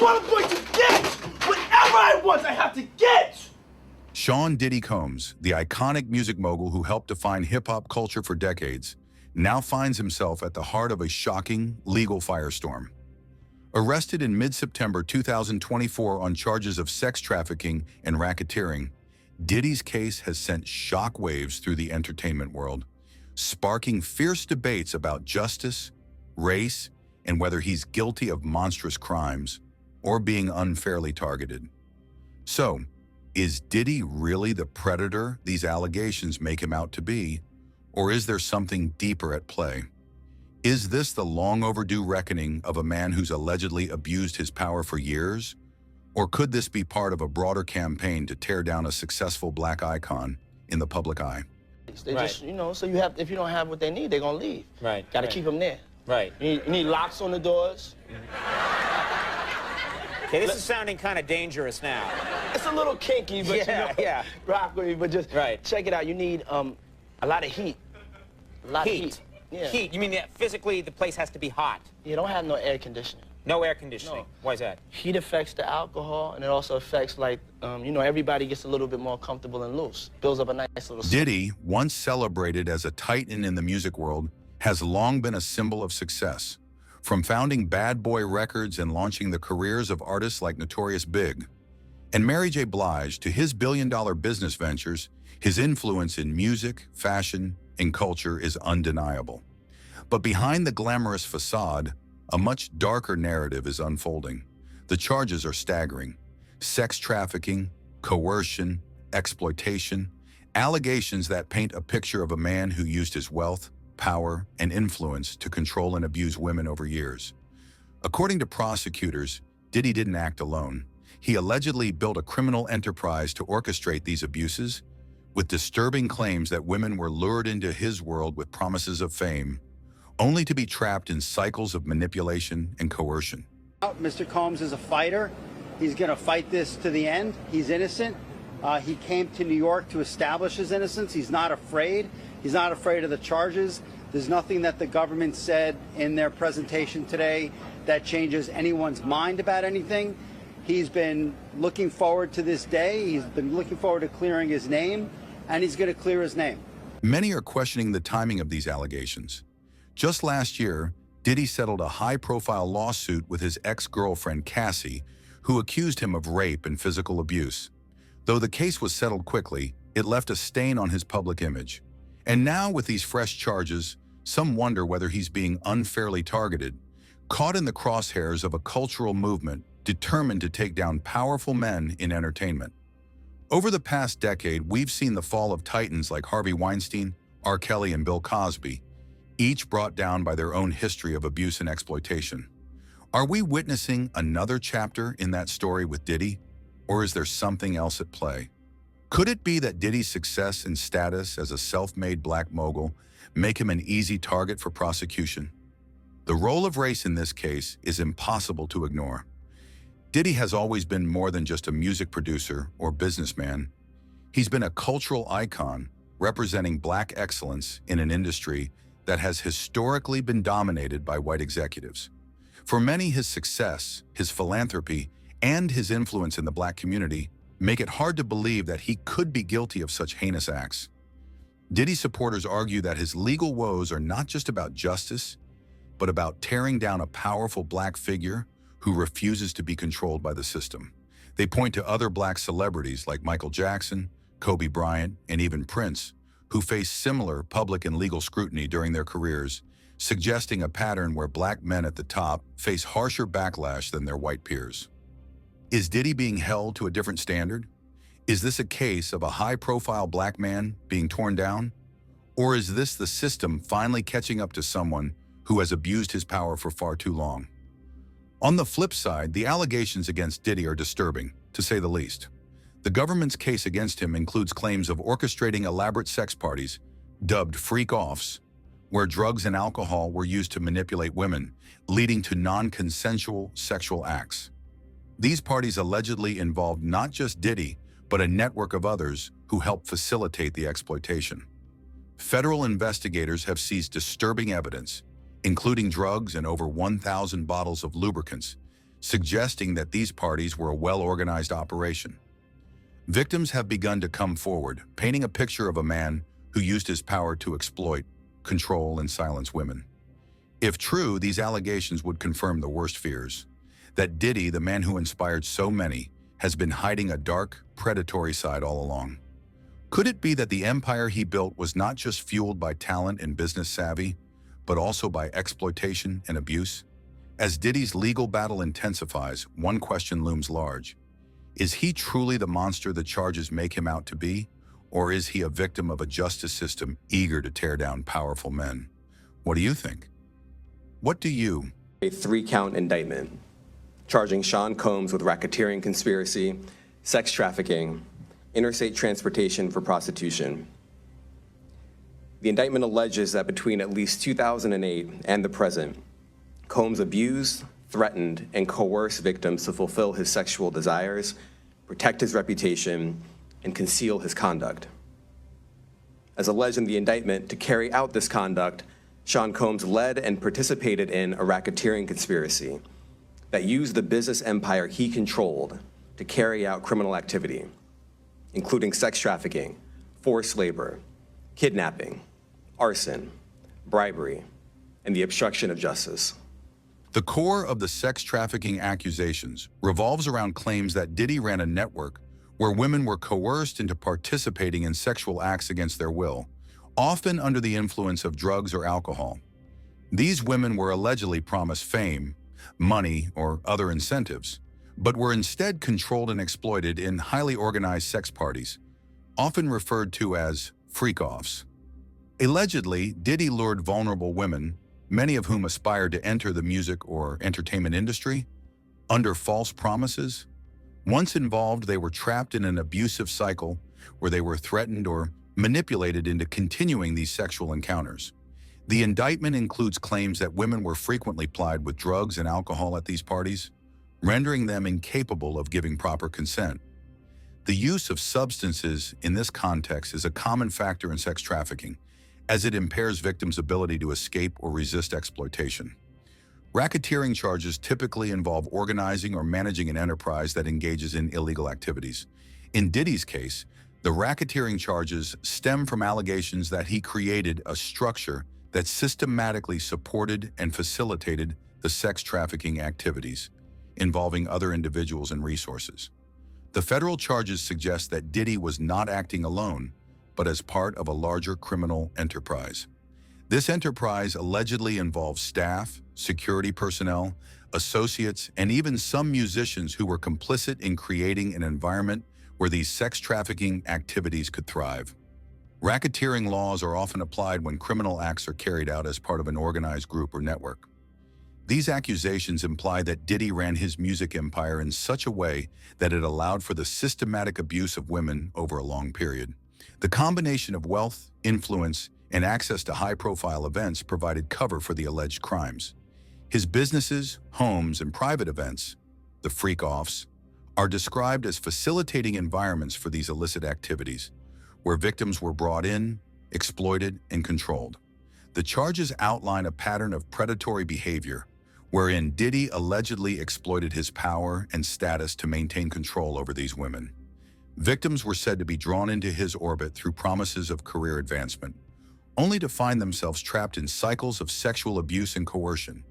I'm going to get whatever I want, I have to get! Sean Diddy Combs, the iconic music mogul who helped define hip-hop culture for decades, now finds himself at the heart of a shocking legal firestorm. Arrested in mid-September 2024 on charges of sex trafficking and racketeering, Diddy's case has sent shockwaves through the entertainment world, sparking fierce debates about justice, race, and whether he's guilty of monstrous crimes or being unfairly targeted. So, is Diddy really the predator these allegations make him out to be, or is there something deeper at play? Is this the long overdue reckoning of a man who's allegedly abused his power for years? Or could this be part of a broader campaign to tear down a successful black icon in the public eye? They just, you know, so you have, if you don't have what they need, they're gonna leave. Right. Gotta keep them there. Right. You need locks on the doors. Okay, this is sounding kind of dangerous now. It's a little kinky, but yeah. Rock with me, but just check it out. You need a lot of heat. A lot of heat. Yeah. Heat. You mean that physically the place has to be hot? You don't have no air conditioning. No air conditioning. No. Why is that? Heat affects the alcohol, and it also affects, like, you know, everybody gets a little bit more comfortable and loose. Builds up a nice little... Diddy, once celebrated as a titan in the music world, has long been a symbol of success. From founding Bad Boy Records and launching the careers of artists like Notorious Big, and Mary J. Blige to his billion-dollar business ventures, his influence in music, fashion, and culture is undeniable. But behind the glamorous facade, a much darker narrative is unfolding. The charges are staggering. Sex trafficking, coercion, exploitation, allegations that paint a picture of a man who used his wealth, power, and influence to control and abuse women over years. According to prosecutors, Diddy didn't act alone. He allegedly built a criminal enterprise to orchestrate these abuses, with disturbing claims that women were lured into his world with promises of fame, only to be trapped in cycles of manipulation and coercion. Mr. Combs is a fighter. He's going to fight this to the end. He's innocent. He came to New York to establish his innocence. He's not afraid. He's not afraid of the charges. There's nothing that the government said in their presentation today that changes anyone's mind about anything. He's been looking forward to this day. He's been looking forward to clearing his name, and he's going to clear his name. Many are questioning the timing of these allegations. Just last year, Diddy settled a high-profile lawsuit with his ex-girlfriend, Cassie, who accused him of rape and physical abuse. Though the case was settled quickly, it left a stain on his public image. And now, with these fresh charges, some wonder whether he's being unfairly targeted, caught in the crosshairs of a cultural movement determined to take down powerful men in entertainment. Over the past decade, we've seen the fall of titans like Harvey Weinstein, R. Kelly, and Bill Cosby, each brought down by their own history of abuse and exploitation. Are we witnessing another chapter in that story with Diddy, or is there something else at play? Could it be that Diddy's success and status as a self-made black mogul make him an easy target for prosecution? The role of race in this case is impossible to ignore. Diddy has always been more than just a music producer or businessman. He's been a cultural icon representing black excellence in an industry that has historically been dominated by white executives. For many, his success, his philanthropy, and his influence in the black community make it hard to believe that he could be guilty of such heinous acts. Diddy supporters argue that his legal woes are not just about justice, but about tearing down a powerful black figure who refuses to be controlled by the system. They point to other black celebrities like Michael Jackson, Kobe Bryant, and even Prince, who face similar public and legal scrutiny during their careers, suggesting a pattern where black men at the top face harsher backlash than their white peers. Is Diddy being held to a different standard? Is this a case of a high-profile black man being torn down? Or is this the system finally catching up to someone who has abused his power for far too long? On the flip side, the allegations against Diddy are disturbing, to say the least. The government's case against him includes claims of orchestrating elaborate sex parties, dubbed freak-offs, where drugs and alcohol were used to manipulate women, leading to non-consensual sexual acts. These parties allegedly involved not just Diddy, but a network of others who helped facilitate the exploitation. Federal investigators have seized disturbing evidence, including drugs and over 1,000 bottles of lubricants, suggesting that these parties were a well-organized operation. Victims have begun to come forward, painting a picture of a man who used his power to exploit, control, and silence women. If true, these allegations would confirm the worst fears, that Diddy, the man who inspired so many, has been hiding a dark, predatory side all along. Could it be that the empire he built was not just fueled by talent and business savvy, but also by exploitation and abuse? As Diddy's legal battle intensifies, one question looms large. Is he truly the monster the charges make him out to be, or is he a victim of a justice system eager to tear down powerful men? What do you think? What do you? A 3-count indictment charging Sean Combs with racketeering conspiracy, sex trafficking, interstate transportation for prostitution. The indictment alleges that between at least 2008 and the present, Combs abused, threatened, and coerced victims to fulfill his sexual desires, protect his reputation, and conceal his conduct. As alleged in the indictment, to carry out this conduct, Sean Combs led and participated in a racketeering conspiracy that used the business empire he controlled to carry out criminal activity, including sex trafficking, forced labor, kidnapping, arson, bribery, and the obstruction of justice. The core of the sex trafficking accusations revolves around claims that Diddy ran a network where women were coerced into participating in sexual acts against their will, often under the influence of drugs or alcohol. These women were allegedly promised fame, money, or other incentives, but were instead controlled and exploited in highly organized sex parties, often referred to as freak-offs. Allegedly, Diddy lured vulnerable women, many of whom aspired to enter the music or entertainment industry, under false promises. Once involved, they were trapped in an abusive cycle where they were threatened or manipulated into continuing these sexual encounters. The indictment includes claims that women were frequently plied with drugs and alcohol at these parties, rendering them incapable of giving proper consent. The use of substances in this context is a common factor in sex trafficking, as it impairs victims' ability to escape or resist exploitation. Racketeering charges typically involve organizing or managing an enterprise that engages in illegal activities. In Diddy's case, the racketeering charges stem from allegations that he created a structure that systematically supported and facilitated the sex trafficking activities, involving other individuals and resources. The federal charges suggest that Diddy was not acting alone, but as part of a larger criminal enterprise. This enterprise allegedly involves staff, security personnel, associates, and even some musicians who were complicit in creating an environment where these sex trafficking activities could thrive. Racketeering laws are often applied when criminal acts are carried out as part of an organized group or network. These accusations imply that Diddy ran his music empire in such a way that it allowed for the systematic abuse of women over a long period. The combination of wealth, influence, and access to high-profile events provided cover for the alleged crimes. His businesses, homes, and private events, the freak-offs, are described as facilitating environments for these illicit activities, where victims were brought in, exploited, and controlled. The charges outline a pattern of predatory behavior, wherein Diddy allegedly exploited his power and status to maintain control over these women. Victims were said to be drawn into his orbit through promises of career advancement, only to find themselves trapped in cycles of sexual abuse and coercion.